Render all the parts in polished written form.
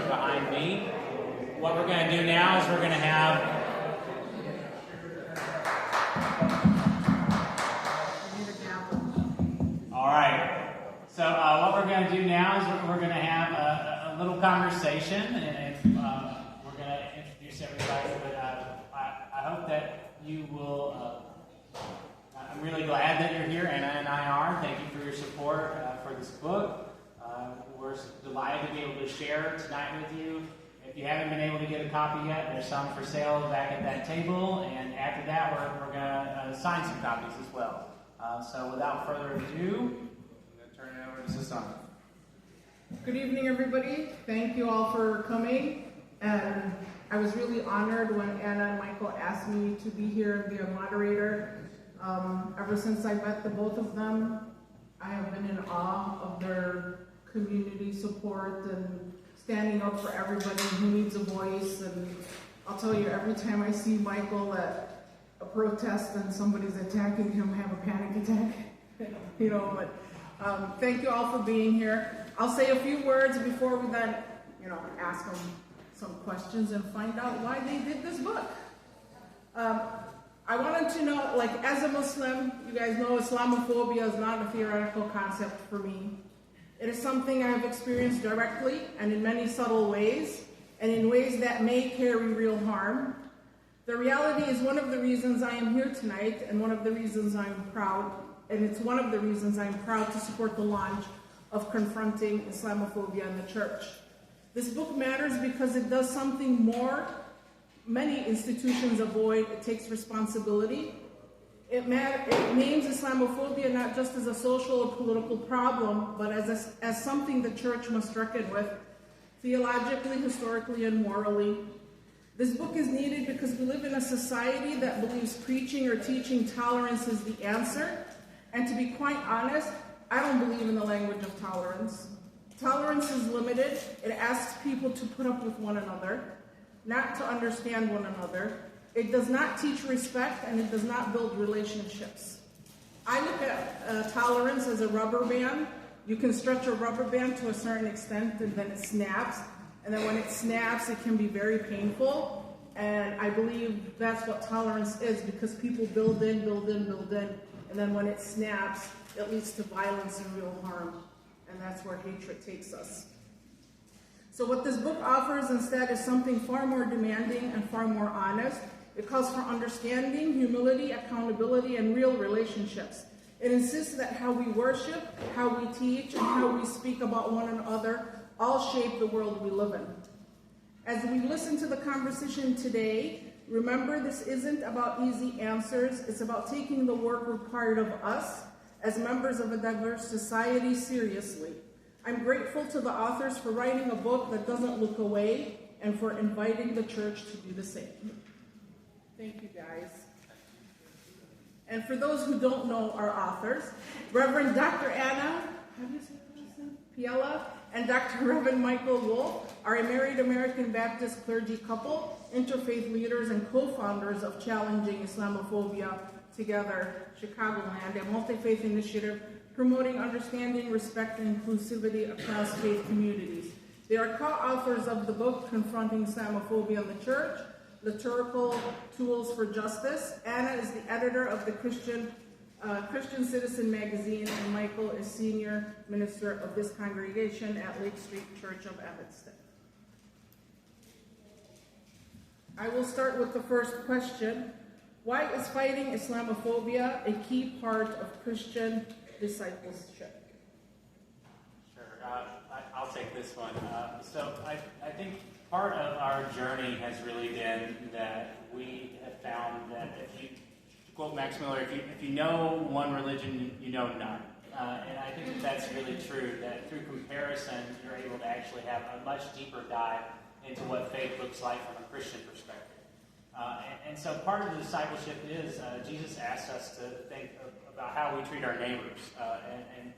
are behind me. What we're going to do now is we're going to have So what we're going to do now is we're going to have a little conversation, and we're going to introduce everybody. But I hope that you will. I'm really glad that you're here, Anna and I are. Thank you for your support for this book. We're delighted to be able to share tonight with you. If you haven't been able to get a copy yet, there's some for sale back at that table, and after that, we're going to sign some copies as well. So without further ado, turn it over to Susanna. Good evening, everybody. Thank you all for coming. And I was really honored when Anna and Michael asked me to be here and be a moderator. Ever since I met the both of them, I have been in awe of their community support and standing up for everybody who needs a voice. And I'll tell you, every time I see Michael at a protest and somebody's attacking him, I have a panic attack. But thank you all for being here. I'll say a few words before we then, ask them some questions and find out why they did this book. I wanted to know, as a Muslim, you guys know Islamophobia is not a theoretical concept for me. It is something I've experienced directly and in many subtle ways, and in ways that may carry real harm. The reality is one of the reasons I am here tonight, and one of the reasons I'm proud, and it's one of the reasons I'm proud to support the launch of Confronting Islamophobia in the church. This book matters because it does something more many institutions avoid. It takes responsibility. It names Islamophobia not just as a social or political problem, but as something the church must reckon with, theologically, historically, and morally. This book is needed because we live in a society that believes preaching or teaching tolerance is the answer. And to be quite honest, I don't believe in the language of tolerance. Tolerance is limited. It asks people to put up with one another, not to understand one another. It does not teach respect, and it does not build relationships. I look at tolerance as a rubber band. You can stretch a rubber band to a certain extent, and then it snaps. And then when it snaps, it can be very painful. And I believe that's what tolerance is, because people build in. And then when it snaps, it leads to violence and real harm. And that's where hatred takes us. So what this book offers instead is something far more demanding and far more honest. It calls for understanding, humility, accountability, and real relationships. It insists that how we worship, how we teach, and how we speak about one another all shape the world we live in. As we listen to the conversation today, remember this isn't about easy answers. It's about taking the work required of us as members of a diverse society seriously. I'm grateful to the authors for writing a book that doesn't look away and for inviting the church to do the same. Thank you, guys. And for those who don't know our authors, Reverend Dr. Anna, how do you say her last name? Piela, and Dr. Reverend Michael Woolf are a married American Baptist clergy couple, interfaith leaders, and co-founders of Challenging Islamophobia Together, Chicagoland, a multi-faith initiative promoting understanding, respect, and inclusivity across faith communities. They are co-authors of the book Confronting Islamophobia in the Church, Liturgical Tools for Justice. Anna is the editor of the Christian Citizen magazine, and Michael is senior minister of this congregation at Lake Street Church of Evanston. I will start with the first question. Why is fighting Islamophobia a key part of Christian discipleship? Sure, I'll take this one. So I think part of our journey has really been that we have found that if you, to quote Max Miller, if you know one religion, you know none. And I think that's really true, that through comparison, you're able to actually have a much deeper dive into what faith looks like from a Christian perspective. And so part of the discipleship is Jesus asked us to think about how we treat our neighbors. And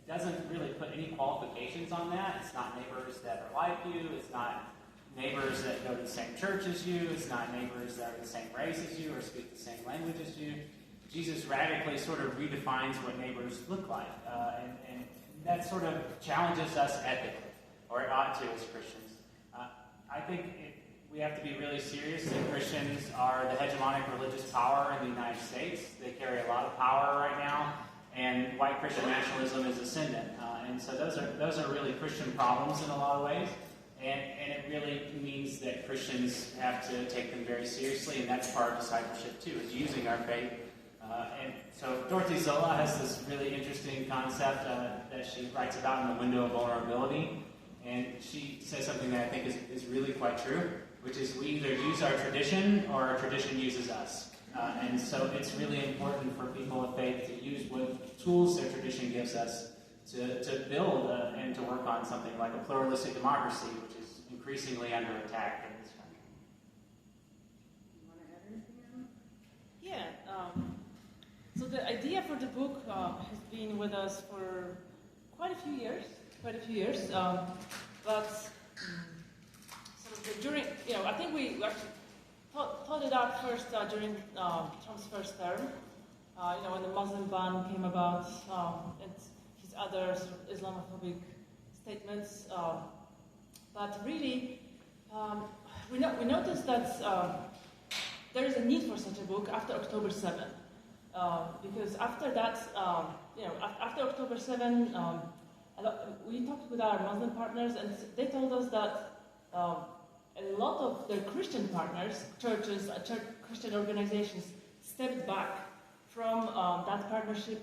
it doesn't really put any qualifications on that. It's not neighbors that are like you. It's not neighbors that go to the same church as you. It's not neighbors that are the same race as you or speak the same language as you. Jesus radically sort of redefines what neighbors look like. And that sort of challenges us ethically, or it ought to as Christians. think we have to be really serious that Christians are the hegemonic religious power in the United States. They carry a lot of power right now, and white Christian nationalism is ascendant. And so those are really Christian problems in a lot of ways. And it really means that Christians have to take them very seriously, and that's part of discipleship too, is using our faith. And so Dorothy Zola has this really interesting concept that she writes about in The Window of Vulnerability. And she says something that I think is really quite true, which is we either use our tradition or our tradition uses us. And so it's really important for people of faith to use what tools their tradition gives us to build and to work on something like a pluralistic democracy, which is increasingly under attack in this country. You want to add anything, Anna? Yeah. So the idea for the book has been with us for quite a few years. But sort of during, I think we actually thought it out first during Trump's first term. When the Muslim ban came about and his other sort of Islamophobic statements. But really, we noticed that there is a need for such a book after October 7. Because after that, after October 7, we talked with our Muslim partners, and they told us that a lot of their Christian partners, churches, Christian organizations, stepped back from that partnership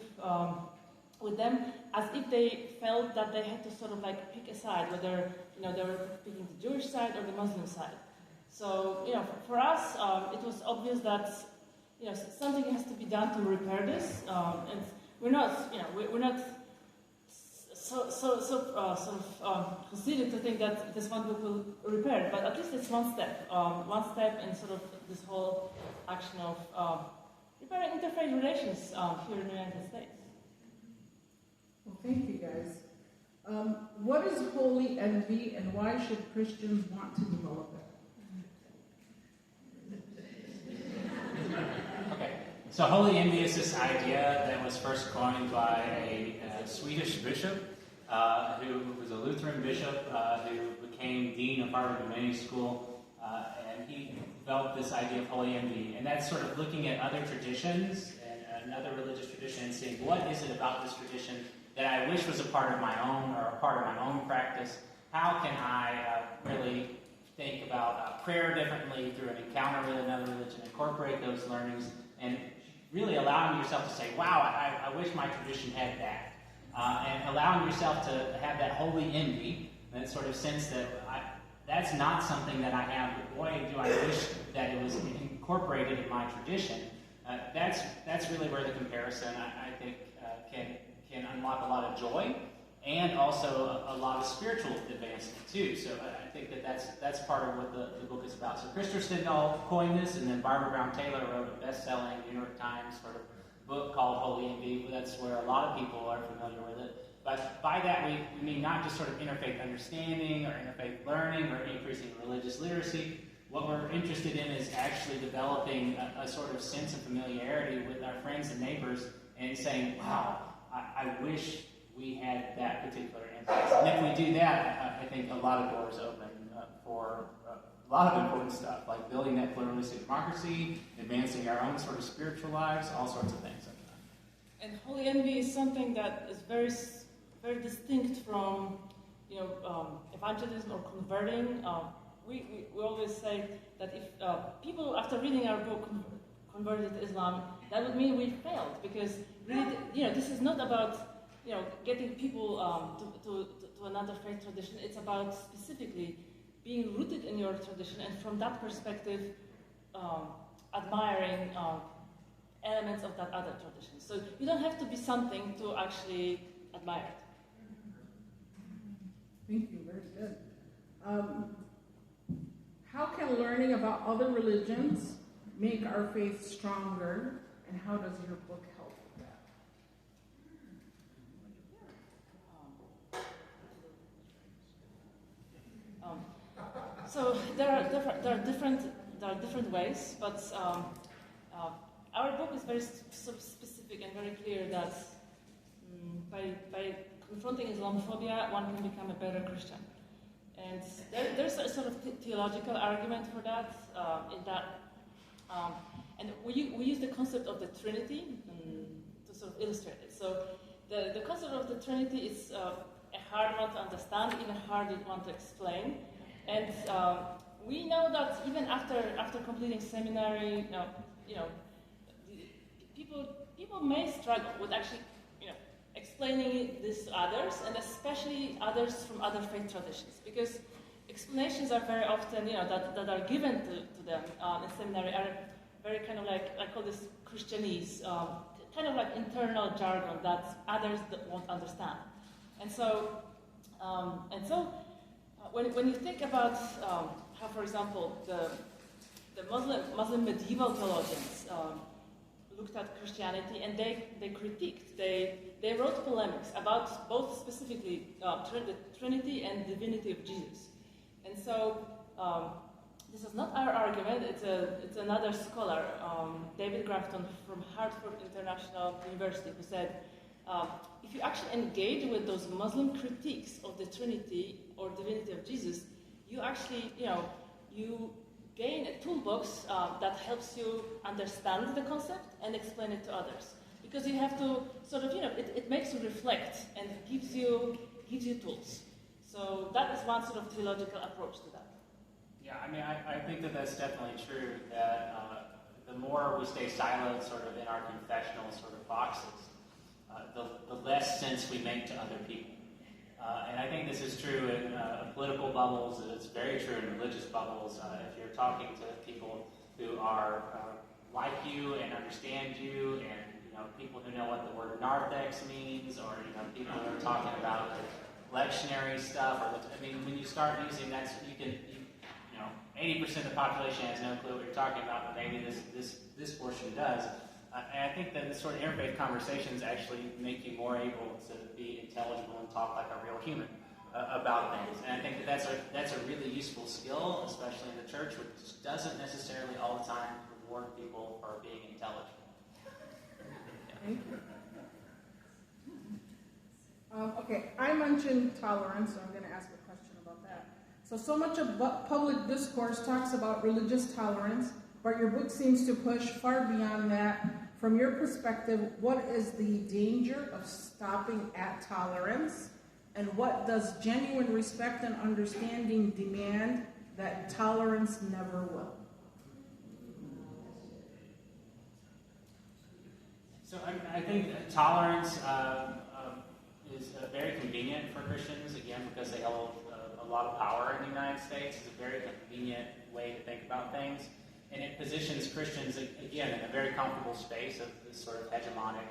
with them, as if they felt that they had to sort of like pick a side, whether they were picking the Jewish side or the Muslim side. So for us, it was obvious that something has to be done to repair this, and we're not conceited to think that this one book will repair it, but at least it's one step in sort of this whole action of repairing interfaith relations here in the United States. Well, thank you, guys. What is holy envy, and why should Christians want to develop it? Okay, so holy envy is this idea that was first coined by a Swedish bishop who was a Lutheran bishop who became dean of Harvard Divinity School, and he developed this idea of holy envy, and that's sort of looking at other traditions and another religious tradition and saying, what is it about this tradition that I wish was a part of my own or a part of my own practice? How can I really think about prayer differently through an encounter with another religion, incorporate those learnings, and really allowing yourself to say, wow, I wish my tradition had that. And allowing yourself to have that holy envy, that sort of sense that that's not something that I have, but boy, do I wish that it was incorporated in my tradition. That's really where the comparison, I think, can unlock a lot of joy and also a lot of spiritual advancement too. So I think that's part of what the book is about. So Chris Stendhal coined this, and then Barbara Brown Taylor wrote a best-selling New York Times sort of book called Holy Envy. That's where a lot of people are familiar with it. But by that we mean not just sort of interfaith understanding or interfaith learning or increasing religious literacy. What we're interested in is actually developing a sort of sense of familiarity with our friends and neighbors and saying, wow, I wish we had that particular interest. And if we do that, I think a lot of doors open for a lot of important stuff, like building that pluralistic democracy, advancing our own sort of spiritual lives, all sorts of things like that. And holy envy is something that is very, very distinct from, evangelism or converting. We always say that if people, after reading our book, converted to Islam, that would mean we failed, because really, this is not about getting people to another faith tradition. It's about specifically being rooted in your tradition, and from that perspective, admiring elements of that other tradition. So you don't have to be something to actually admire it. Thank you, very good. How can learning about other religions make our faith stronger, and how does your book help with that? So there are different ways, but our book is very specific and very clear that by confronting Islamophobia, one can become a better Christian. And there's a sort of theological argument for that, and we use the concept of the Trinity to sort of illustrate it. So the concept of the Trinity is a hard one to understand, even harder one to explain. And we know that even after completing seminary, people may struggle with actually, explaining this to others, and especially others from other faith traditions, because explanations are very often, that are given to them in seminary are very kind of like, I call this Christianese, kind of like internal jargon that others won't understand. And so when you think about how, for example, the Muslim medieval theologians looked at Christianity, and they critiqued, they wrote polemics about both specifically the Trinity and divinity of Jesus. And so this is not our argument, it's another scholar, David Grafton from Hartford International University, who said, if you actually engage with those Muslim critiques of the Trinity or divinity of Jesus, you actually, you gain a toolbox that helps you understand the concept and explain it to others. Because you have to sort of, it makes you reflect and gives you tools. So that is one sort of theological approach to that. Yeah, I mean, I think that that's definitely true, that the more we stay siloed sort of in our confessional sort of boxes, the less sense we make to other people. And I think this is true in political bubbles, and it's very true in religious bubbles. If you're talking to people who are like you and understand you, and people who know what the word narthex means, or people who are talking about lectionary stuff, or when you start using that, you can 80% of the population has no clue what you're talking about, but maybe this portion does. And I think that the sort of interfaith conversations actually make you more able to be intelligible and talk like a real human about things. And I think that that's a really useful skill, especially in the church, which doesn't necessarily all the time reward people for being intelligent. Thank you. Okay, I mentioned tolerance, so I'm going to ask a question about that. So much of public discourse talks about religious tolerance, but your book seems to push far beyond that. From your perspective, what is the danger of stopping at tolerance? And what does genuine respect and understanding demand that tolerance never will? So I think tolerance is very convenient for Christians, again, because they hold a lot of power in the United States. It's a very convenient way to think about things. And it positions Christians, again, in a very comfortable space of this sort of hegemonic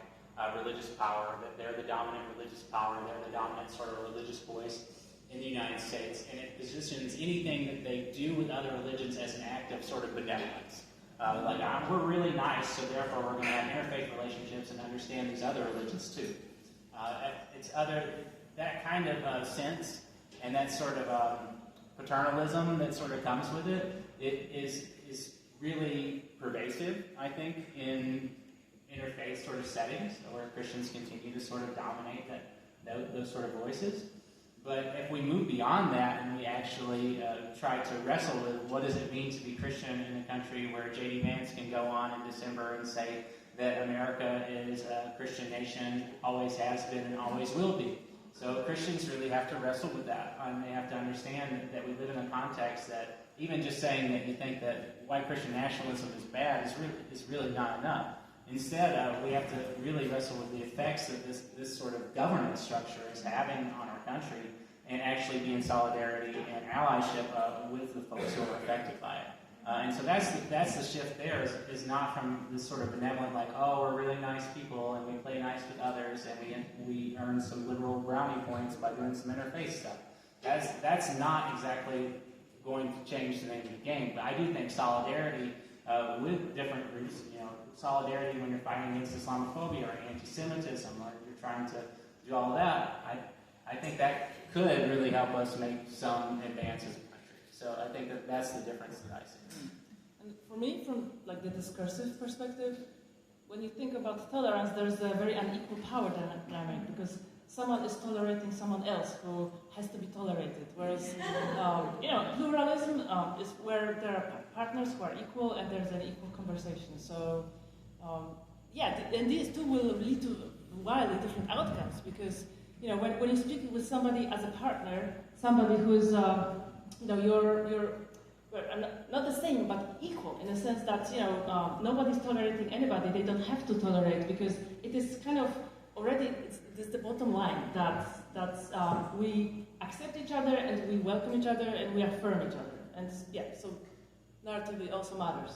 religious power, that they're the dominant religious power, they're the dominant sort of religious voice in the United States. And it positions anything that they do with other religions as an act of sort of benevolence. We're really nice, so therefore we're going to have interfaith relationships and understand these other religions too. That kind of sense and that sort of paternalism that sort of comes with it is really pervasive, I think, in interfaith sort of settings where Christians continue to sort of dominate those sort of voices. But if we move beyond that and we actually try to wrestle with what does it mean to be Christian in a country where J.D. Vance can go on in December and say that America is a Christian nation, always has been and always will be. So Christians really have to wrestle with that. They have to understand that we live in a context that even just saying that you think that white Christian nationalism is bad is really not enough. Instead, we have to really wrestle with the effects that this sort of governance structure is having on our country, and actually be in solidarity and allyship with the folks who are affected by it. And so that's the shift there, is not from this sort of benevolent, like, oh, we're really nice people and we play nice with others and we earn some liberal brownie points by doing some interfaith stuff. That's not exactly going to change the name of the game. But I do think solidarity with different groups, solidarity when you're fighting against Islamophobia or anti-Semitism, or you're trying to do all of that, I think that could really help us make some advances in the country. So I think that's the difference that I see. And for me, from the discursive perspective, when you think about tolerance, there's a very unequal power dynamic, because someone is tolerating someone else who has to be tolerated. Whereas, pluralism is where there are partners who are equal and there's an equal conversation. So, and these two will lead to wildly different outcomes because, when you speak with somebody as a partner, somebody who's, you're not the same, but equal in the sense that, nobody's tolerating anybody. They don't have to tolerate because it is kind of already, it's the bottom line that we accept each other and we welcome each other and we affirm each other. And so narratively also matters.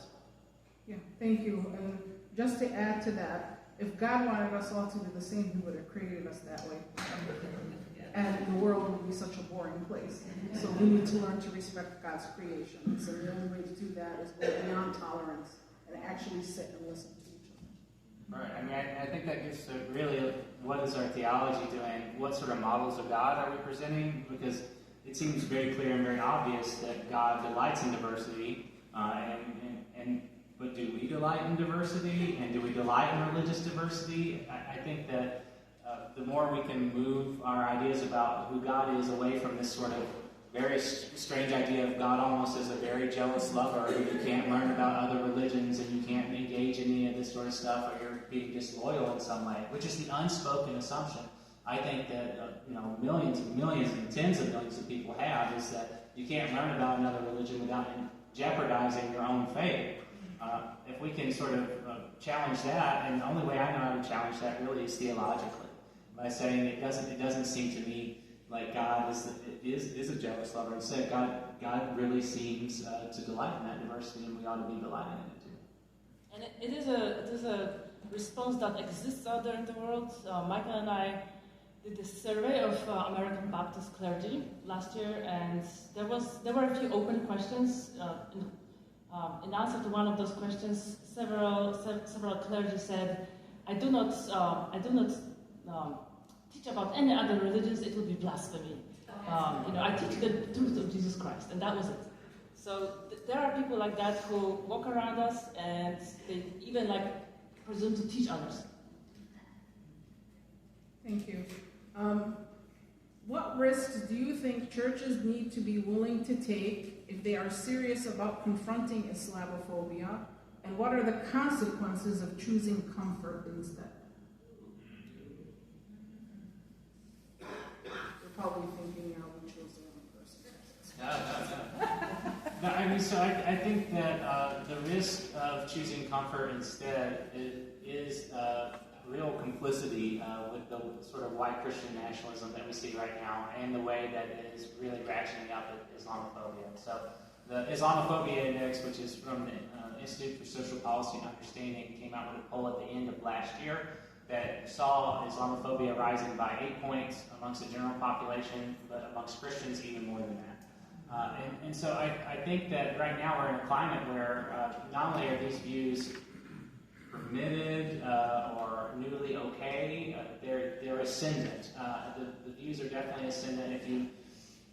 Yeah, thank you. And just to add to that, if God wanted us all to be the same, He would have created us that way. And the world would be such a boring place. So we need to learn to respect God's creations. And the only way to do that is go beyond tolerance and actually sit and listen to each other. Right. I mean, I think that gets to really what is our theology doing? What sort of models of God are we presenting? Because it seems very clear and very obvious that God delights in diversity. But do we delight in diversity? And do we delight in religious diversity? I think that the more we can move our ideas about who God is away from this sort of very strange idea of God almost as a very jealous lover who you can't learn about other religions and you can't engage in any of this sort of stuff or you're being disloyal in some way, which is the unspoken assumption. I think that millions and millions and tens of millions of people have is that you can't learn about another religion without jeopardizing your own faith. If we can sort of challenge that, and the only way I know how to challenge that really is theologically, by saying it doesn't seem to me like God is a jealous lover. Instead, God really seems to delight in that diversity, and we ought to be delighting in it too. And it is a response that exists out there in the world. Michael and I did this survey of American Baptist clergy last year, and there were a few open questions. In answer to one of those questions, several clergy said, "I do not teach about any other religions. It would be blasphemy. I teach the truth of Jesus Christ," and that was it. So there are people like that who walk around us and they even presume to teach others. Thank you. What risks do you think churches need to be willing to take if they are serious about confronting Islamophobia? And what are the consequences of choosing comfort instead? You're probably thinking, we chose the wrong person. No, I think that the risk of choosing comfort instead is real complicity with the sort of white Christian nationalism that we see right now and the way that it is really ratcheting up Islamophobia. So the Islamophobia Index, which is from the Institute for Social Policy and Understanding, came out with a poll at the end of last year that saw Islamophobia rising by 8 points amongst the general population, but amongst Christians even more than that. So I think that right now we're in a climate where not only are these views permitted or newly okay, they're ascendant. The views are definitely ascendant. If you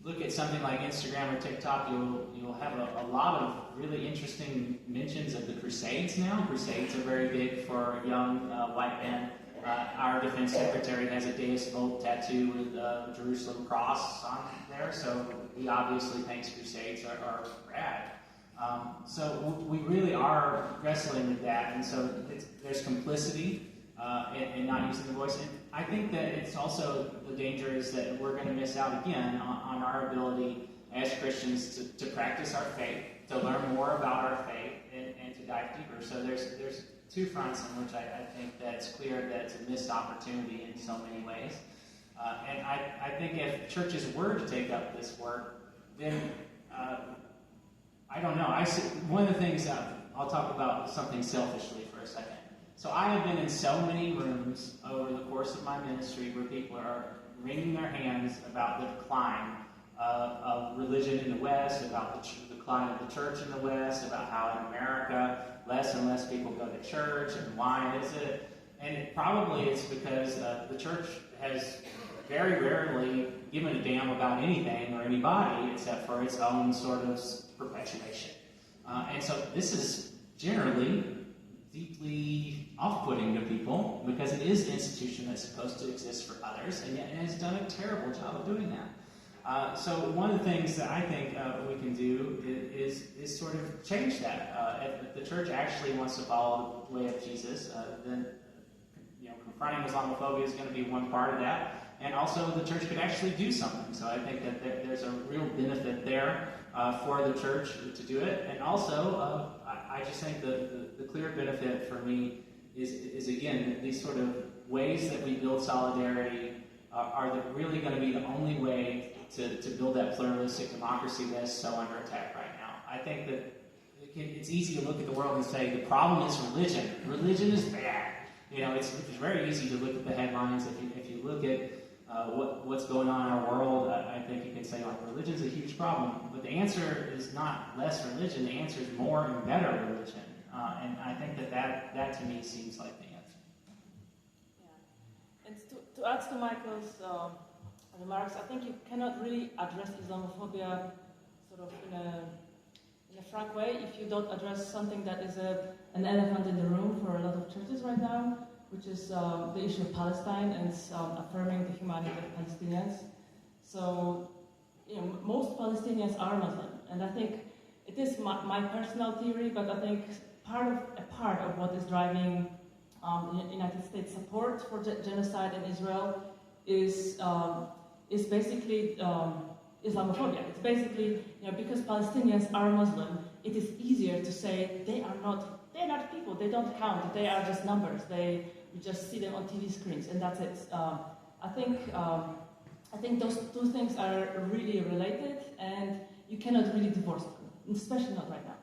look at something like Instagram or TikTok, you'll have a lot of really interesting mentions of the Crusades now. Crusades are very big for young white men. Our defense secretary has a Deus Vult tattoo with the Jerusalem cross on there, so he obviously thinks Crusades are rad. So we really are wrestling with that, and so there's complicity in not using the voice. And I think that it's also the danger is that we're going to miss out again on our ability as Christians to practice our faith, to learn more about our faith, and to dive deeper. So there's two fronts in which I think that's clear that it's a missed opportunity in so many ways. And I think if churches were to take up this work, then I don't know. One of the things I'll talk about something selfishly for a second. So I have been in so many rooms over the course of my ministry where people are wringing their hands about the decline of religion in the West, about the decline of the church in the West, about how in America less and less people go to church, and why is it? And it's because the church has very rarely given a damn about anything or anybody except for its own sort of perpetuation. And so this is generally deeply off-putting to people because it is an institution that's supposed to exist for others, and yet it has done a terrible job of doing that. So one of the things that I think we can do is sort of change that. If the church actually wants to follow the way of Jesus, then confronting Islamophobia is going to be one part of that, and also the church could actually do something. So I think that there's a real benefit there for the church to do it, and also I just think the clear benefit for me is again these sort of ways that we build solidarity are really going to be the only way to build that pluralistic democracy that is so under attack right now. I think that it's easy to look at the world and say the problem is religion. Religion is bad. It's very easy to look at the headlines. If you look at what's going on in our world, I think you can say religion's a huge problem. But the answer is not less religion. The answer is more and better religion. And I think that to me seems like the answer. Yeah. And to add to Michael's remarks, I think you cannot really address Islamophobia sort of in a frank way if you don't address something that is an elephant in the room for a lot of churches right now, which is the issue of Palestine and affirming the humanity of Palestinians. So, most Palestinians are Muslim, and I think it is my personal theory, but I think a part of what is driving the United States support for genocide in Israel is basically Islamophobia. It's basically, because Palestinians are Muslim, it is easier to say they're not people, they don't count, they are just numbers, we just see them on TV screens, and that's it. I think those two things are really related, and you cannot really divorce them, especially not right now.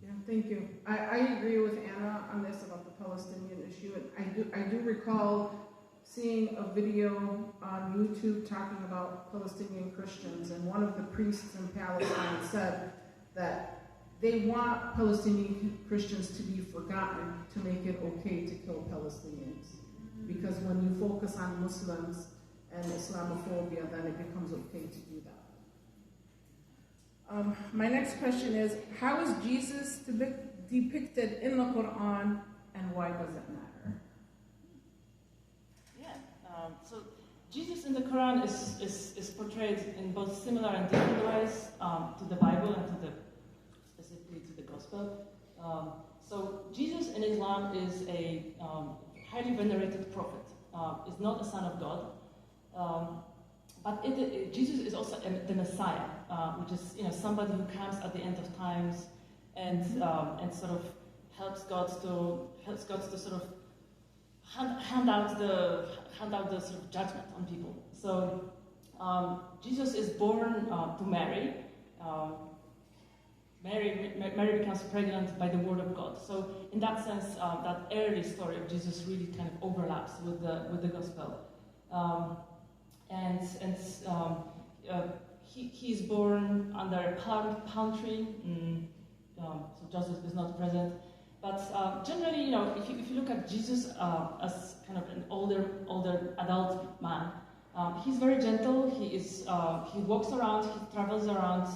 Yeah, thank you. I agree with Anna on this about the Palestinian issue. And I do recall seeing a video on YouTube talking about Palestinian Christians, and one of the priests in Palestine said that they want Palestinian Christians to be forgotten to make it okay to kill Palestinians. Because when you focus on Muslims and Islamophobia, then it becomes okay to do that. My next question is, how is Jesus depicted in the Quran, and why does it matter? So Jesus in the Quran is portrayed in both similar and different ways to the Bible and specifically to the Gospel. So Jesus in Islam is a highly venerated prophet. Is not a son of God, but Jesus is also the Messiah, which is somebody who comes at the end of times and sort of helps God to sort of hand out the sort of judgment on people. So Jesus is born to Mary. Mary becomes pregnant by the word of God. So in that sense, that early story of Jesus really kind of overlaps with the gospel. He is born under a palm tree. So Joseph is not present. But generally, if you look at Jesus as kind of an older adult man, he's very gentle. He walks around, he travels around,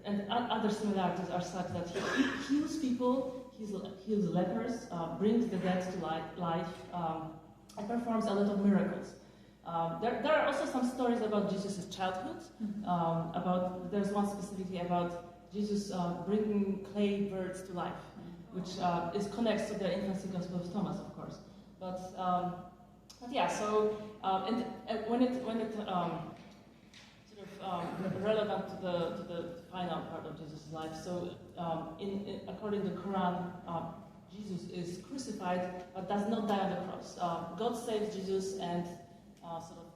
and other similarities are such that he heals people, heals lepers, brings the dead to life, and performs a lot of miracles. There are also some stories about Jesus' childhood. There's one specifically about Jesus bringing clay birds to life, which connects to the infancy Gospel of Thomas, of course. But yeah, so when it relevant to the final part of Jesus' life. So, according to the Quran, Jesus is crucified but does not die on the cross. God saves Jesus and sort of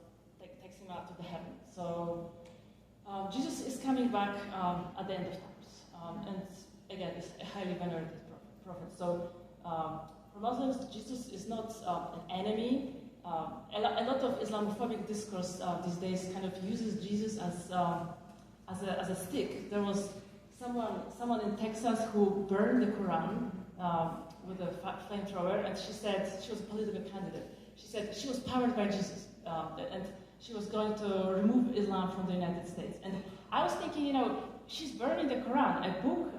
takes him out to the heaven. So, Jesus is coming back at the end of times, and again, is a highly venerated prophet. So, for Muslims, Jesus is not an enemy. A lot of Islamophobic discourse these days kind of uses Jesus as a stick. There was someone in Texas who burned the Quran with a flamethrower, and she said she was a political candidate. She said she was powered by Jesus, and she was going to remove Islam from the United States. And I was thinking, she's burning the Quran, a book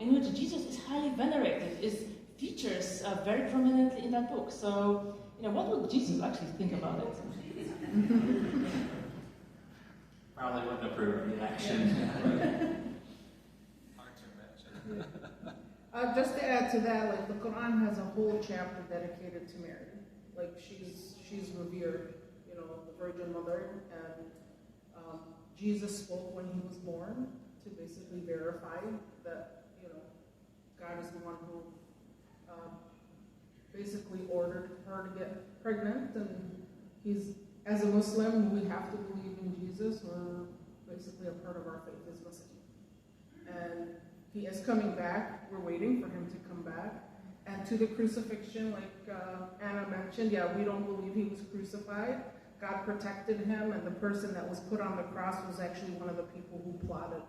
in which Jesus is highly venerated, is features very prominently in that book. So, what would Jesus actually think about it? Probably wouldn't approve of the action. Hard to imagine. Just to add to that, like the Quran has a whole chapter dedicated to Mary. Like she's revered, the Virgin Mother, and Jesus spoke when he was born to basically verify that God is the one who basically ordered her to get pregnant, and as a Muslim, we have to believe in Jesus. We're basically a part of our faith is Muslim, and he is coming back. We're waiting for him to come back. And to the crucifixion, like Anna mentioned, we don't believe he was crucified. God protected him, and the person that was put on the cross was actually one of the people who plotted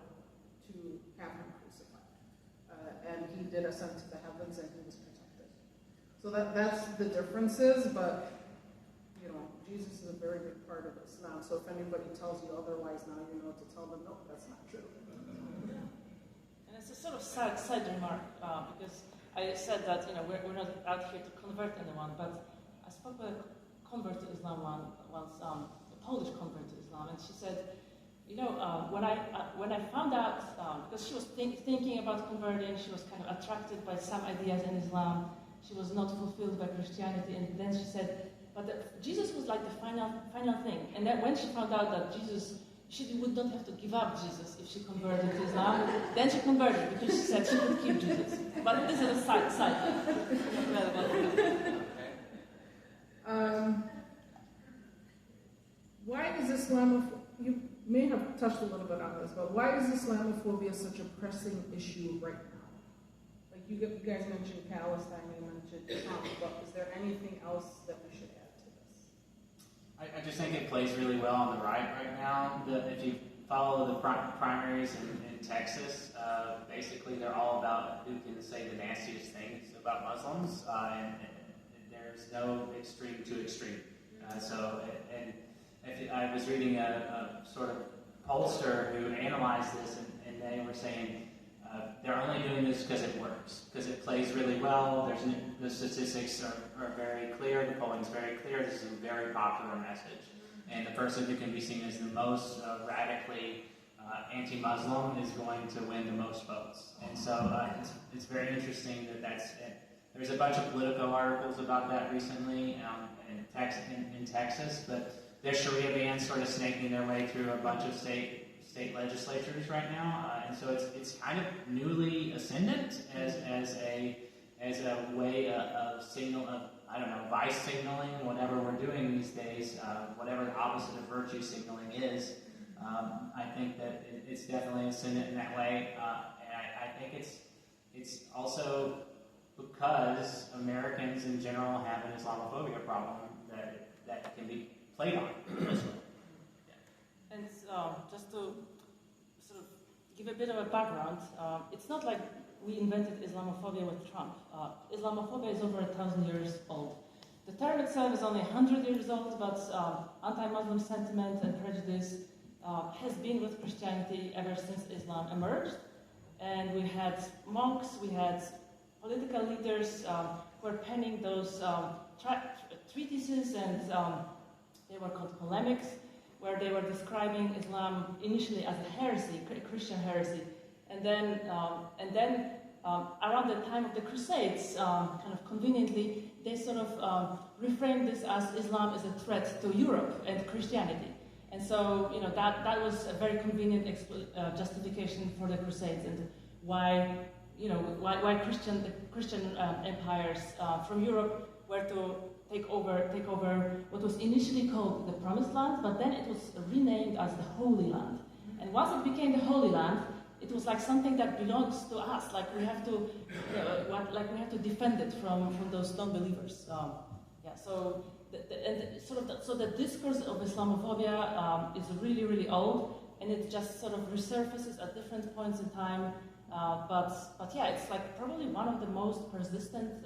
to have him crucified. And he did ascend to the heavens, and he was protected. So that's the differences, but Jesus is a very big part of Islam. So if anybody tells you otherwise, now you know to tell them, no, that's not true. And it's a sort of side remark, because I said that we're not out here to convert anyone, but I spoke with a convert to Islam once, a Polish convert to Islam, and she said, when I found out, because she was thinking about converting, she was kind of attracted by some ideas in Islam, she was not fulfilled by Christianity, and then she said, but Jesus was like the final thing. And then when she found out that she would not have to give up Jesus if she converted to Islam, then she converted because she said she could keep Jesus. But this is a side. Why is you may have touched a little bit on this, but why is Islamophobia such a pressing issue right now? Like you guys mentioned Palestine, you mentioned Trump, but is there anything else that we should add to this? I just think it plays really well on the right now. If you follow the primaries in Texas, basically they're all about who can say the nastiest things about Muslims, and there's no extreme to extreme. I was reading a sort of pollster who analyzed this, and they were saying they're only doing this because it works, because it plays really well. The statistics are very clear, the polling's very clear. This is a very popular message, and the person who can be seen as the most radically anti-Muslim is going to win the most votes. And so it's very interesting that's it. There's a bunch of Politico articles about that recently in Texas, but there's Sharia bans sort of snaking their way through a bunch of state legislatures right now, and so it's kind of newly ascendant as a way of signal of vice signaling, whatever we're doing these days, whatever the opposite of virtue signaling is. I think that it's definitely ascendant in that way, and I think it's also because Americans in general have an Islamophobia problem that can be played on. And just to sort of give a bit of a background, it's not like we invented Islamophobia with Trump. Islamophobia is over 1,000 years old. The term itself is only 100 years old, but anti-Muslim sentiment and prejudice has been with Christianity ever since Islam emerged. And we had monks, we had political leaders who were penning those treatises, and they were called polemics, where they were describing Islam initially as a heresy, a Christian heresy, and then around the time of the Crusades, kind of conveniently, they sort of reframed this as Islam is a threat to Europe and Christianity, and so that was a very convenient justification for the Crusades and why Christian empires from Europe were to take over what was initially called the Promised Land, but then it was renamed as the Holy Land. And once it became the Holy Land, it was like something that belongs to us. Like we have to, we have to defend it from those non-believers. So the discourse of Islamophobia is really, really old, and it just sort of resurfaces at different points in time. But it's like probably one of the most persistent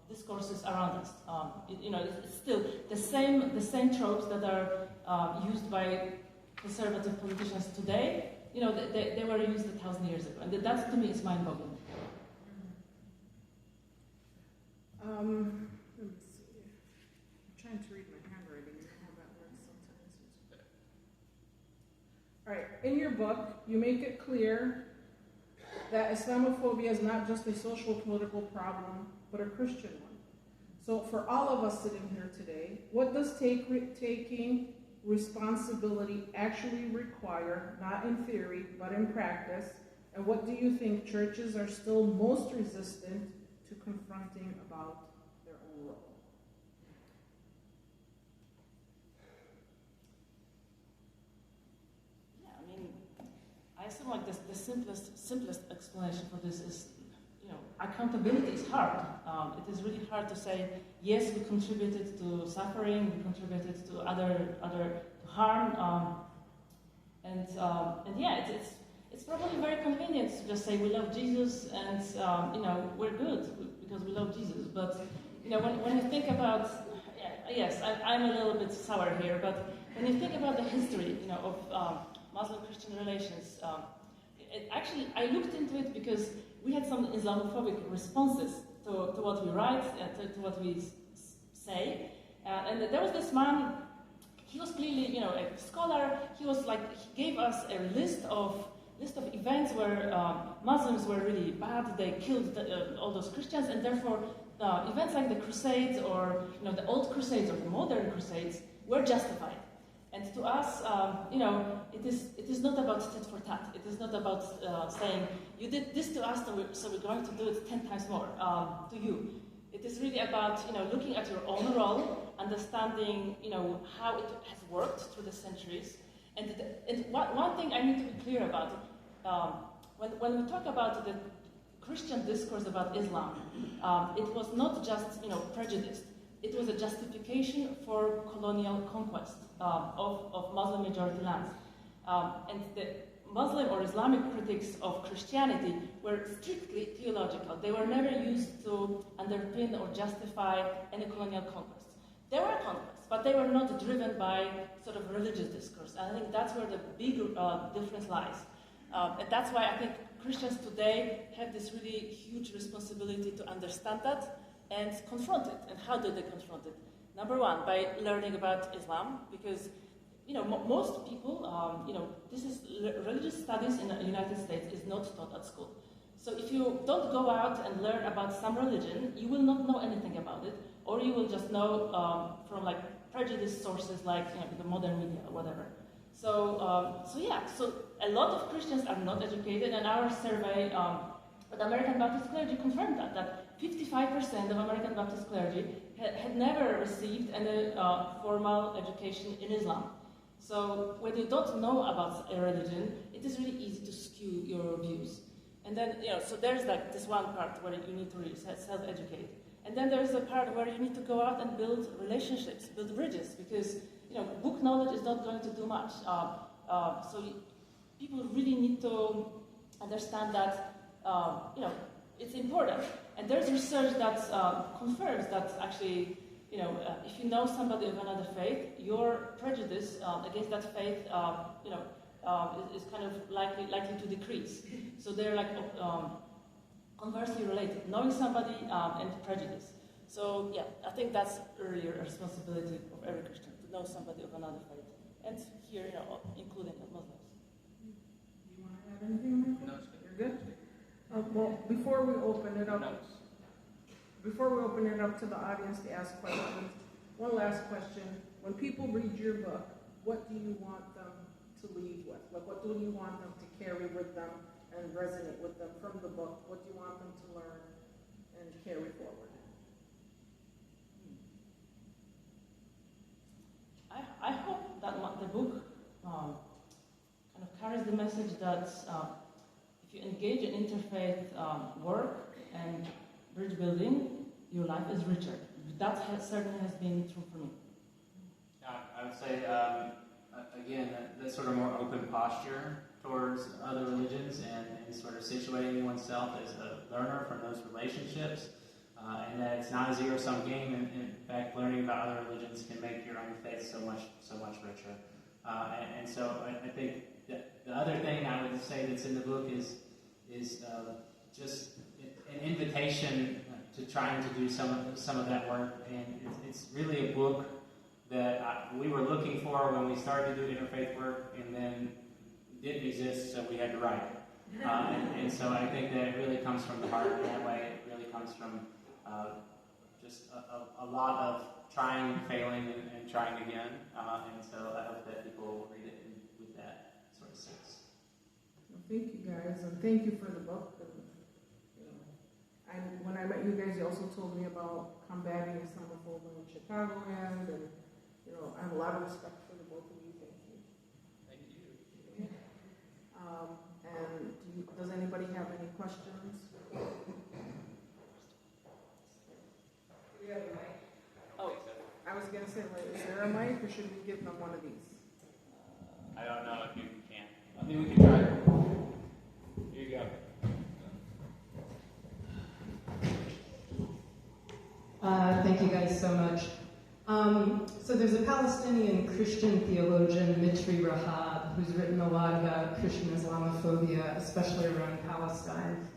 discourses around us. It's still the same tropes that are used by conservative politicians today, they were used 1,000 years ago. And that, to me, is mind-boggling. Let me see. I'm trying to read my handwriting. You know how that works sometimes. All right. In your book, you make it clear that Islamophobia is not just a social political problem, but a Christian one. So for all of us sitting here today, what does taking responsibility actually require, not in theory, but in practice? And what do you think churches are still most resistant to confronting about their own role? Yeah, I mean, I assume like the simplest explanation for this is, accountability is hard. It is really hard to say, yes, we contributed to suffering, we contributed to other harm, and yeah, it's probably very convenient to just say we love Jesus and we're good because we love Jesus. But when you think about, yes, I'm a little bit sour here, but when you think about the history, of Muslim-Christian relations, actually I looked into it because we had some Islamophobic responses to what we write, to what we say, and there was this man. He was clearly, a scholar. He gave us a list of events where Muslims were really bad. They killed all those Christians, and therefore events like the Crusades or the old Crusades or the modern Crusades were justified. And to us, it is not about tit for tat. It is not about saying you did this to us, so we're going to do it 10 times more to you. It is really about looking at your own role, understanding how it has worked through the centuries. And one thing I need to be clear about, when we talk about the Christian discourse about Islam, it was not just prejudice. It was a justification for colonial conquest of Muslim majority lands. And the Muslim or Islamic critics of Christianity were strictly theological. They were never used to underpin or justify any colonial conquests. There were conquests, but they were not driven by sort of religious discourse. And I think that's where the big difference lies. And that's why I think Christians today have this really huge responsibility to understand that and confront it. And how do they confront it? Number one, by learning about Islam, because most people, this is religious studies in the United States is not taught at school. So if you don't go out and learn about some religion, you will not know anything about it, or you will just know from prejudiced sources like the modern media or whatever. So a lot of Christians are not educated, and our survey with American Baptist clergy confirmed that 55% of American Baptist clergy had never received any formal education in Islam. So when you don't know about a religion, it is really easy to skew your views. And then, so there's this one part where you need to really self-educate. And then there's a part where you need to go out and build relationships, build bridges, because, book knowledge is not going to do much. People really need to understand that, it's important. And there's research that confirms that actually, if you know somebody of another faith, your prejudice against that faith, is kind of likely to decrease. So they're conversely related. Knowing somebody and prejudice. So yeah, I think that's really a responsibility of every Christian to know somebody of another faith, and here, including Muslims. You want to add anything? No, You're good. Well, before we open it up. Before we open it up to the audience to ask questions, one last question. When people read your book, what do you want them to leave with? What do you want them to carry with them and resonate with them from the book? What do you want them to learn and carry forward? I hope that the book kind of carries the message that if you engage in interfaith work and bridge building, your life is richer. That certainly has been true for me. I would say, again, that sort of more open posture towards other religions and sort of situating oneself as a learner from those relationships, and that it's not a zero-sum game. In fact, learning about other religions can make your own faith so much richer. And so I think the other thing I would say that's in the book is just an invitation to trying to do some of that work. And it's really a book that we were looking for when we started to do interfaith work, and then it didn't exist, so we had to write it. And so I think that it really comes from the heart in that way. It really comes from just a lot of trying, failing, and trying again. And so I hope that people will read it with that sort of sense. Well, thank you guys, and thank you for the book. When I met you guys, you also told me about combating Islamophobia in Chicagoland, and I have a lot of respect for the both of you. Thank you. Thank you. And does anybody have any questions? Do we have a mic? Oh, I was going to say, is there a mic, or should we give them one of these? I don't know if you can. I mean, we can try it. Here you go. Thank you guys so much. So there's a Palestinian Christian theologian, Mitri Rahab, who's written a lot about Christian Islamophobia, especially around Palestine.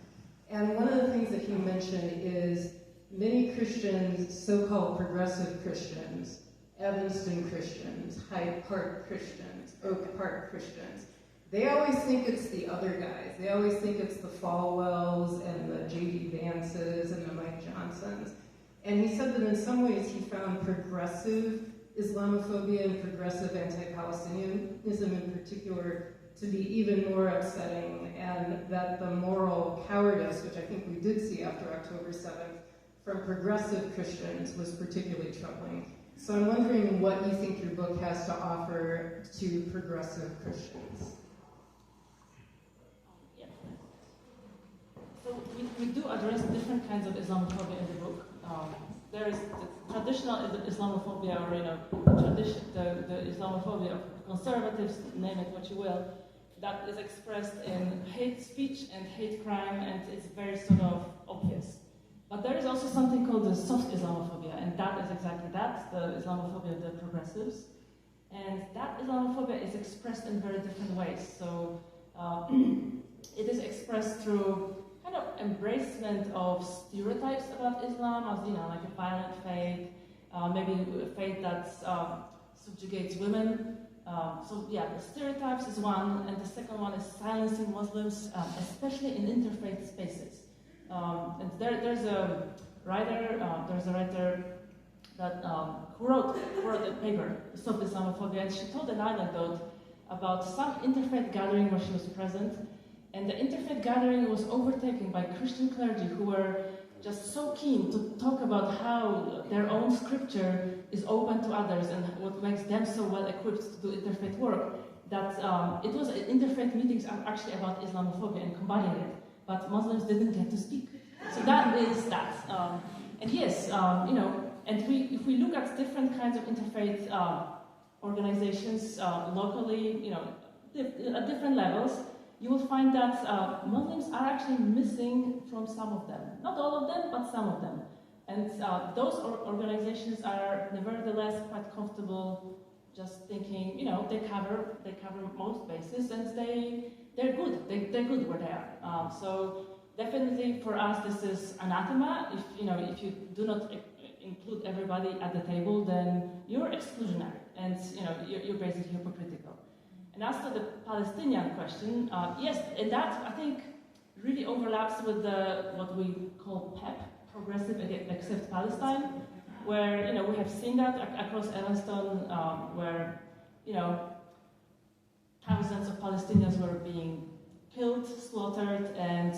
And one of the things that he mentioned is many Christians, so-called progressive Christians, Evanston Christians, Hyde Park Christians, Oak Park Christians, they always think it's the other guys. They always think it's the Falwells and the J.D. Vances and the Mike Johnsons. And he said that in some ways he found progressive Islamophobia and progressive anti-Palestinianism in particular to be even more upsetting, and that the moral cowardice, which I think we did see after October 7th, from progressive Christians was particularly troubling. So I'm wondering what you think your book has to offer to progressive Christians. yeah. So we do address different kinds of Islamophobia in the book. There is the traditional Islamophobia, or the Islamophobia of conservatives, name it what you will, that is expressed in hate speech and hate crime, and it's very sort of obvious. But there is also something called the soft Islamophobia, and that is exactly that, the Islamophobia of the progressives. And that Islamophobia is expressed in very different ways. So it is expressed through kind of embracement of stereotypes about Islam as, like a violent faith, maybe a faith that subjugates women. The stereotypes is one, and the second one is silencing Muslims, especially in interfaith spaces. And there's a writer that who wrote a paper, Stop Islamophobia, and she told an anecdote about some interfaith gathering where she was present. And the interfaith gathering was overtaken by Christian clergy who were just so keen to talk about how their own scripture is open to others and what makes them so well equipped to do interfaith work, that it was interfaith meetings are actually about Islamophobia and combating it, but Muslims didn't get to speak. So that is that. And yes, and if we look at different kinds of interfaith organizations locally, at different levels, you will find that Muslims are actually missing from some of them. Not all of them, but some of them. And those organizations are nevertheless quite comfortable just thinking, they cover most bases, and they're good. They're good where they are. So definitely for us, this is anathema. If you do not include everybody at the table, then you're exclusionary, and you're basically hypocritical. And as to the Palestinian question, yes, and that I think really overlaps with what we call PEP, Progressive Accept Palestine, where we have seen that across Evanston, where thousands of Palestinians were being killed, slaughtered, and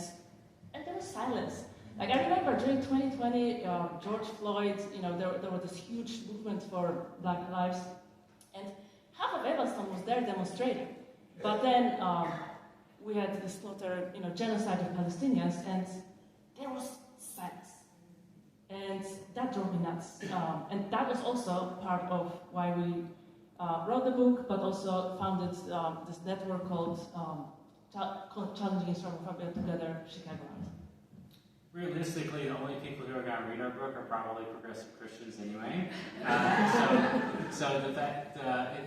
there was silence. Like I remember during 2020, George Floyd, there was this huge movement for Black lives, and half of Evanston was there demonstrating. But then we had the slaughter, genocide of Palestinians, and there was silence. And that drove me nuts. And that was also part of why we wrote the book, but also founded this network called Challenging Islamophobia Together, Chicagoland. realistically, the only people who are going to read our book are probably progressive Christians anyway. So the fact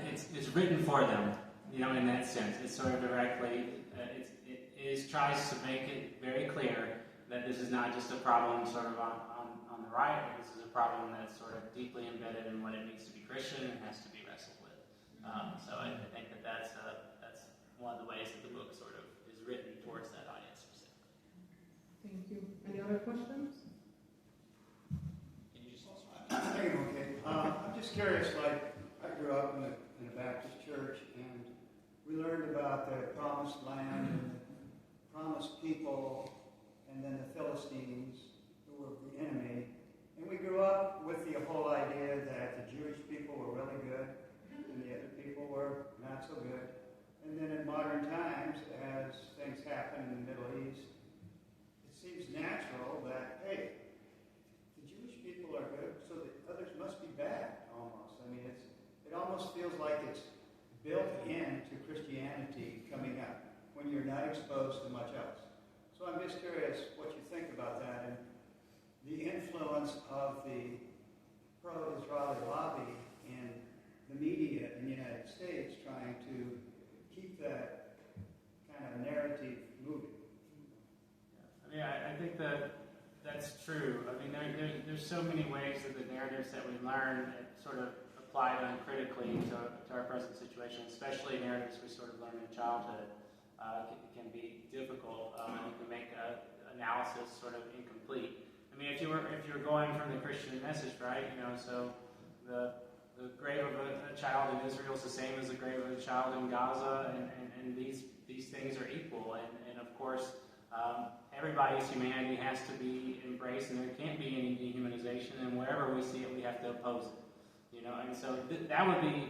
it's written for them, in that sense. It's sort of directly, it tries to make it very clear that this is not just a problem sort of on the right, but this is a problem that's sort of deeply embedded in what it means to be Christian and has to be wrestled with. So I think that's one of the ways that the book sort of is written towards that audience specifically. Thank you. Any other questions? Okay. I'm just curious, I grew up in a Baptist church, and we learned about the promised land and the promised people, and then the Philistines, who were the enemy. And we grew up with the whole idea that the Jewish people were really good, and the other people were not so good. And then in modern times, as things happen in the Middle East, it seems natural that, hey, the Jewish people are good, so the others must be bad, almost. I mean, it almost feels like it's built into Christianity coming up when you're not exposed to much else. So I'm just curious what you think about that and the influence of the pro-Israeli lobby in the media in the United States trying to keep that kind of narrative moving. I think that's true. I mean, there's so many ways that the narratives that we learn sort of apply uncritically to our present situation, especially narratives we sort of learn in childhood. Can be difficult and can make analysis sort of incomplete. I mean, if you're going from the Christian message, right? So the grave of a child in Israel is the same as the grave of a child in Gaza, and these things are equal. And of course, everybody's humanity has to be embraced, and there can't be any dehumanization. And wherever we see it, we have to oppose it. And so that would be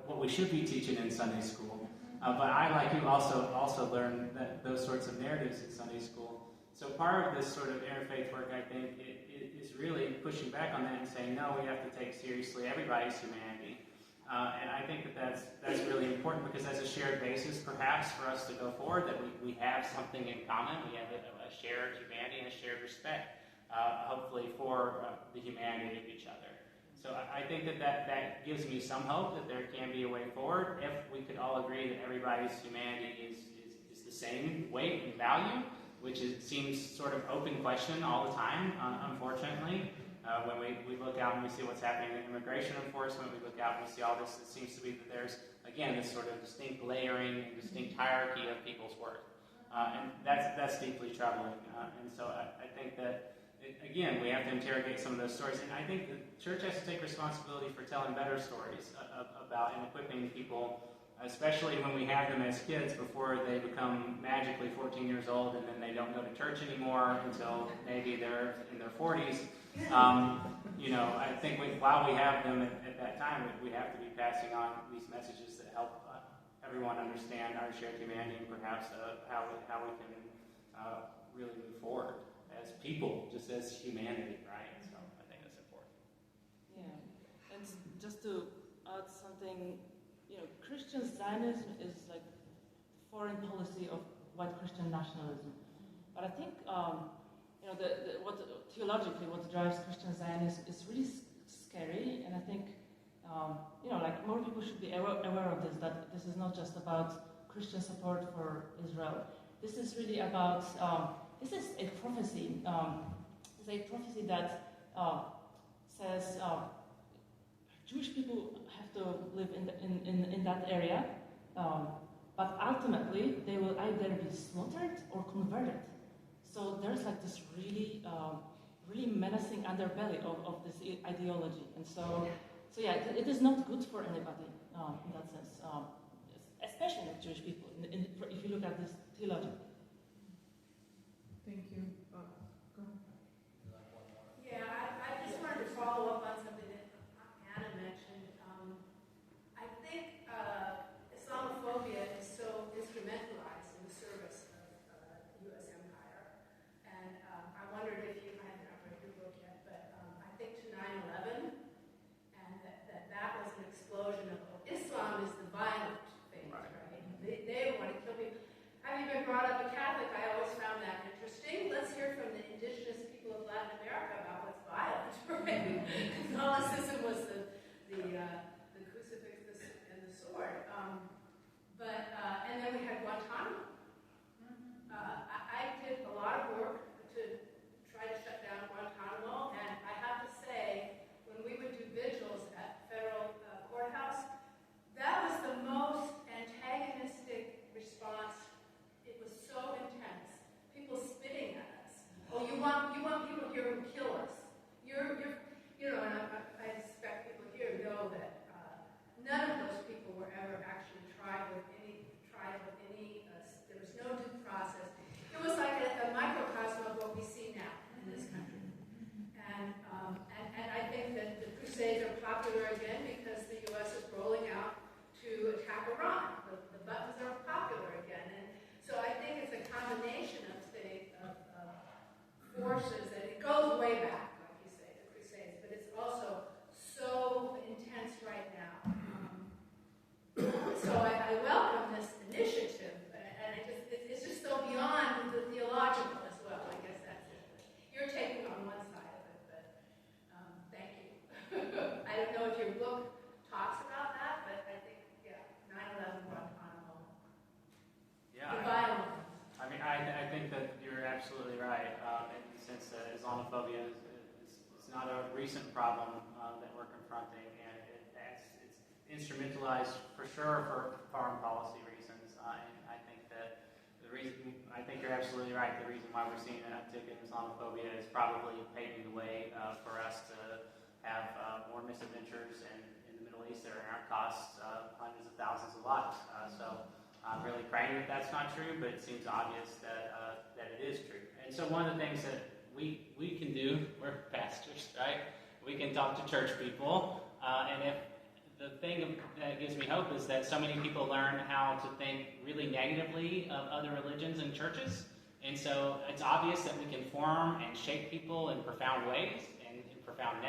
what we should be teaching in Sunday school. But I, like you, also learned those sorts of narratives in Sunday school. So part of this sort of interfaith work, I think, is really pushing back on that and saying, no, we have to take seriously everybody's humanity. And I think that's really important because that's a shared basis, perhaps, for us to go forward, that we have something in common. We have a shared humanity and a shared respect, hopefully, for the humanity of each other. So I think that gives me some hope that there can be a way forward if we could all agree that everybody's humanity is the same weight and value, which seems sort of open question all the time, unfortunately. When we look out and we see what's happening in immigration enforcement, we look out and we see all this, it seems to be that there's, again, this sort of distinct layering and distinct hierarchy of people's worth. And that's deeply troubling. And so I think that, again, we have to interrogate some of those stories. And I think the church has to take responsibility for telling better stories about and equipping people, especially when we have them as kids before they become magically 14 years old and then they don't go to church anymore until maybe they're in their 40s. I think while we have them at that time, we have to be passing on these messages that help everyone understand our shared humanity and perhaps how we can really move forward as people, just as humanity, right? So I think that's important. Yeah, and just to add something, Christian Zionism is like foreign policy of white Christian nationalism. But I think, theologically, what drives Christian Zionism is really scary, and I think, more people should be aware of this, that this is not just about Christian support for Israel. This is really about, this is a prophecy. It's a prophecy that says Jewish people have to live in that area, but ultimately they will either be slaughtered or converted. So there's like this really, really menacing underbelly of this ideology, and so yeah, it is not good for anybody in that sense, especially not Jewish people. If you look at this theologically. Thank you. Go ahead. Yeah, I just wanted to follow up on something that Anna mentioned. I think Islamophobia is so instrumentalized in the service of the U.S. empire. And I wondered if I haven't read your book yet, but I think to 9/11, and that was an explosion of Islam is the violent faith, right? They want to kill people. Have you been brought up maybe Catholicism was the crucifix and the sword. And then we had Guantanamo. I did a lot of work to try to shut down Guantanamo, and I have to say, when we would do vigils at federal courthouse, that was the most antagonistic response. It was so intense. People spitting at us. Oh, you want people here who kill us. And I suspect people here know that none of those people were ever actually tried with any. There was no due process. It was like a microcosm of what we see now in this country. And I think that the Crusades are popular again because the U.S. is rolling out to attack Iran. The buttons are popular again. And so I think it's a combination of forces, and it goes way back, like you say, the Crusades, but it's also so intense right now. So I welcome this initiative, and it's just so beyond the theological as well. I guess that's it. You're taking on one side of it, but thank you. I don't know if your book talks about that, but I think, 9/11, Guantanamo. Yeah. The violence. I mean, I think that you're absolutely right. In the sense that Islamophobia is not a recent problem that we're confronting, and it's instrumentalized for sure for foreign policy reasons. And I think you're absolutely right. The reason why we're seeing an uptick in Islamophobia is probably paving the way for us to have more misadventures in the Middle East that are going to cost hundreds of thousands of lives. So I'm really praying that that's not true, but it seems obvious that it is true. And so one of the things that we can do, we're pastors, right? We can talk to church people, and if the thing that gives me hope is that so many people learn how to think really negatively of other religions and churches, and so it's obvious that we can form and shape people in profound ways, and in profound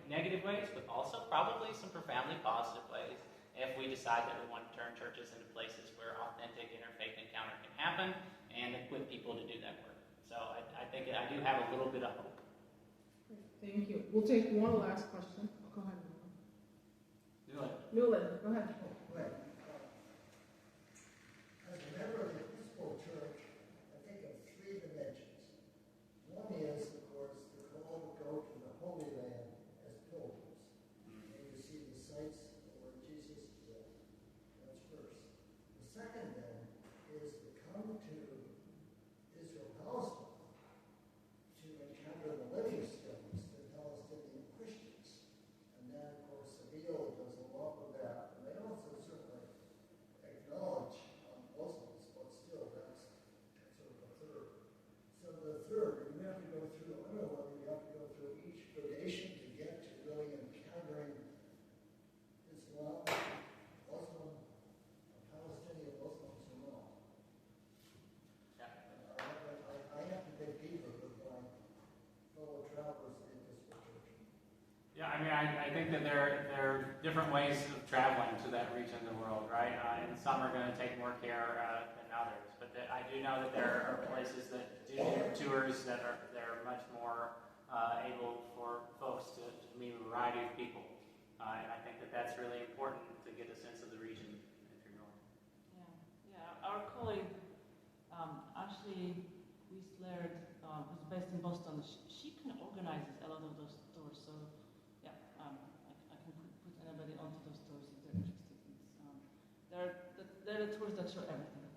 negative ways, but also probably some profoundly positive ways if we decide that we want to turn churches into places where authentic interfaith encounter can happen and equip people to do that work. So I think I do have a little bit of hope. Thank you. We'll take one last question. Go ahead. Newland, go ahead. Right. As a member of the Episcopal Church, I think of three dimensions. One is, of course, the call to go to the Holy Land as pilgrims, and to see the sights where Jesus lived. That's first. The second, then, is to come to Israel-Palestine to encounter the living stones, the Palestinian Christians. And then, of course, Seville does a lot with that. And they also certainly acknowledge Muslims, but still, that's sort of the third. So the third, you have to go through, I don't know whether you have to go through each gradation to get to really encountering Islam, Muslim, Palestinian Muslims or not. I have to dig deeper with my fellow travelers in this church. Yeah, I mean, I think that there are different ways of traveling to that region of the world, right? And some are going to take more care than others. But I do know that there are places that do tours that are much more able for folks to meet a variety of people. And I think that that's really important to get a sense of the region, if you're going. Yeah. Our colleague, Ashley Wiesler, who's based in Boston, she kind of organizes a lot of those tours. So, yeah, I can put anybody onto those tours if they're interested. They're the tours that show everything.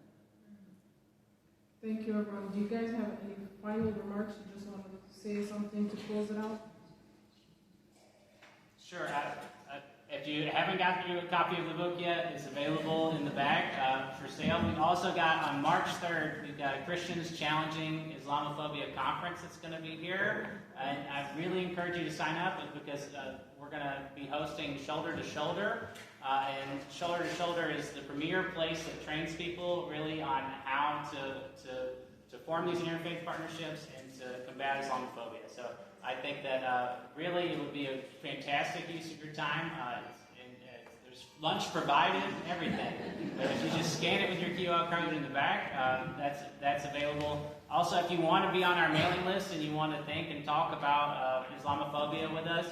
Thank you, everyone. Do you guys have any final remarks? You just want to say something to close it out? Sure. If you haven't gotten you a copy of the book yet, it's available in the back for sale. We also got, on March 3rd, we've got a Christians Challenging Islamophobia conference that's going to be here. And I really encourage you to sign up because we're going to be hosting Shoulder to Shoulder. And Shoulder to Shoulder is the premier place that trains people really on how to form these interfaith partnerships and to combat Islamophobia. So I think that really it would be a fantastic use of your time. And there's There's lunch provided, everything. But if you just scan it with your QR code in the back, that's available. Also, if you want to be on our mailing list and you want to think and talk about Islamophobia with us,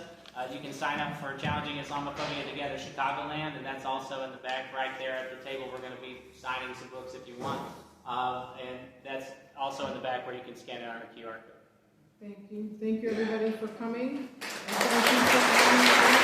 you can sign up for Challenging Islamophobia Together Chicagoland, and that's also in the back right there at the table. We're going to be signing some books if you want. And that's also in the back where you can scan it on our QR code. Thank you. Thank you, everybody, for coming. And thank you for